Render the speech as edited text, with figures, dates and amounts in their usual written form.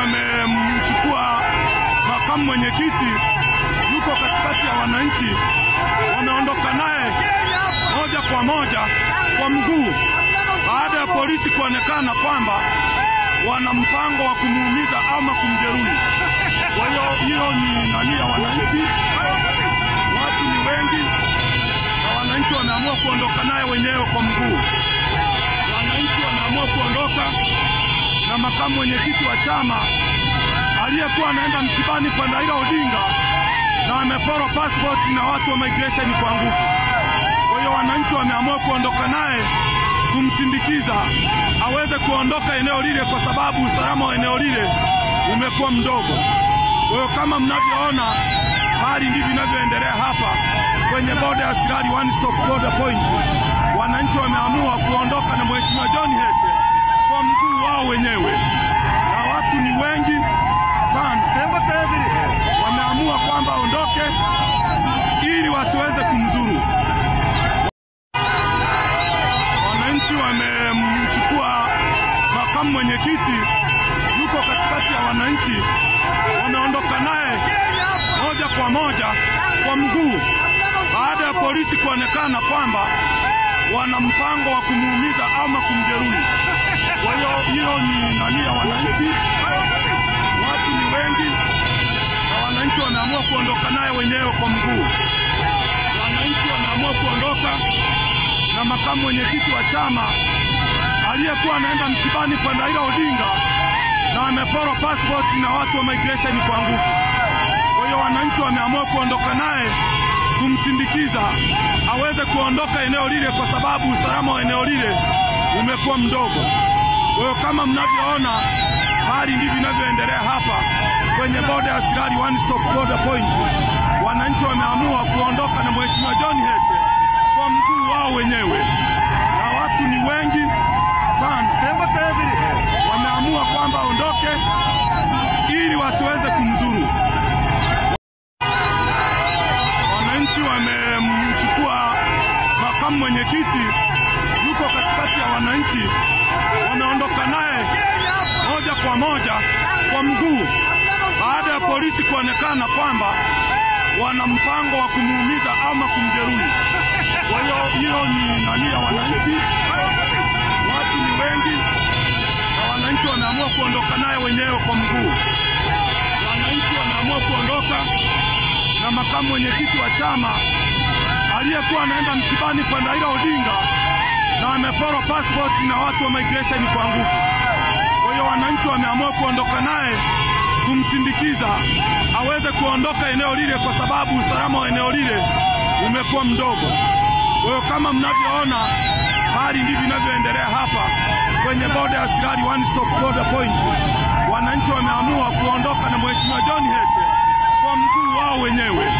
wamemchukua makamu mwenyekiti, yuko katikati ya wananchi, wameondoka naye moja kwa moja kwa mguu baada ya polisi kuonekana kwamba wana mpango wa kumuumiza ama kumjeruhi. Kwa hiyo ni nani ya wananchi, watu ni wengi na wananchi wameamua kuondoka naye wenyewe kwa mguu. Wananchi wameamua kuondoka na makamu mwenyekiti wa chama aliyekuwa anaenda msibani kwa Raila Odinga na ameporwa passport na watu wa migration kwa nguvu. Kwa hiyo wananchi wameamua kuondoka naye kumsindikiza aweze kuondoka eneo lile, kwa sababu usalama wa eneo lile umekuwa mdogo. Kwa hiyo kama mnavyoona, hali ndivyo inavyoendelea hapa kwenye border ya Sirari one stop border point. Wananchi wameamua kuondoka na Mheshimiwa John Heche kwa mguu wao wenyewe, na watu ni wengi sana. Wameamua kwamba ondoke ili wasiweze kumdhuru. Wananchi wamemchukua makamu mwenyekiti, yuko katikati ya wananchi, wameondoka naye moja kwa moja kwa mguu baada ya polisi kuonekana kwamba wana mpango wa kumuumiza ama kumjeruhi. Kwa hiyo ni nani ya wananchi, watu ni wengi na wananchi wameamua kuondoka naye wenyewe kwa mguu. Wananchi wameamua kuondoka na makamu mwenyekiti wa chama aliyekuwa anaenda msibani kwa Raila Odinga na ameporwa passport na watu wa migration kwa nguvu. Kwa hiyo wananchi wameamua kuondoka naye kumsindikiza aweze kuondoka eneo lile, kwa sababu usalama wa eneo lile umekuwa mdogo. Kwa hiyo kama mnavyoona, hali ndivyo inavyoendelea hapa kwenye border ya Sirari one stop border point. Wananchi wameamua kuondoka na Mheshimiwa John Heche kwa mguu wao wenyewe, na watu ni wengi sana. Wameamua kwamba ondoke ili wasiweze kumdhuru. Wananchi wamemchukua makamu mwenyekiti, yuko katikati ya wananchi, wameondoka naye moja kwa moja kwa mguu baada ya polisi kuonekana kwamba wana mpango wa kumuumiza ama kumjeruhi. Kwa hiyo ni nani ya wananchi, watu ni wengi na wananchi wameamua kuondoka naye wenyewe kwa mguu. Wananchi wameamua kuondoka na makamu mwenyekiti wa chama aliyekuwa anaenda msibani kwa Raila Odinga na ameporwa passport na watu wa migration kwa nguvu. Kwa hiyo wananchi wameamua kuondoka naye kumsindikiza aweze kuondoka eneo lile, kwa sababu usalama wa eneo lile umekuwa mdogo. Kwa hiyo kama mnavyoona, hali ndivyo inavyoendelea hapa kwenye border ya Sirari one stop border point. Wananchi wameamua kuondoka na Mheshimiwa John Heche kwa mguu wao wenyewe,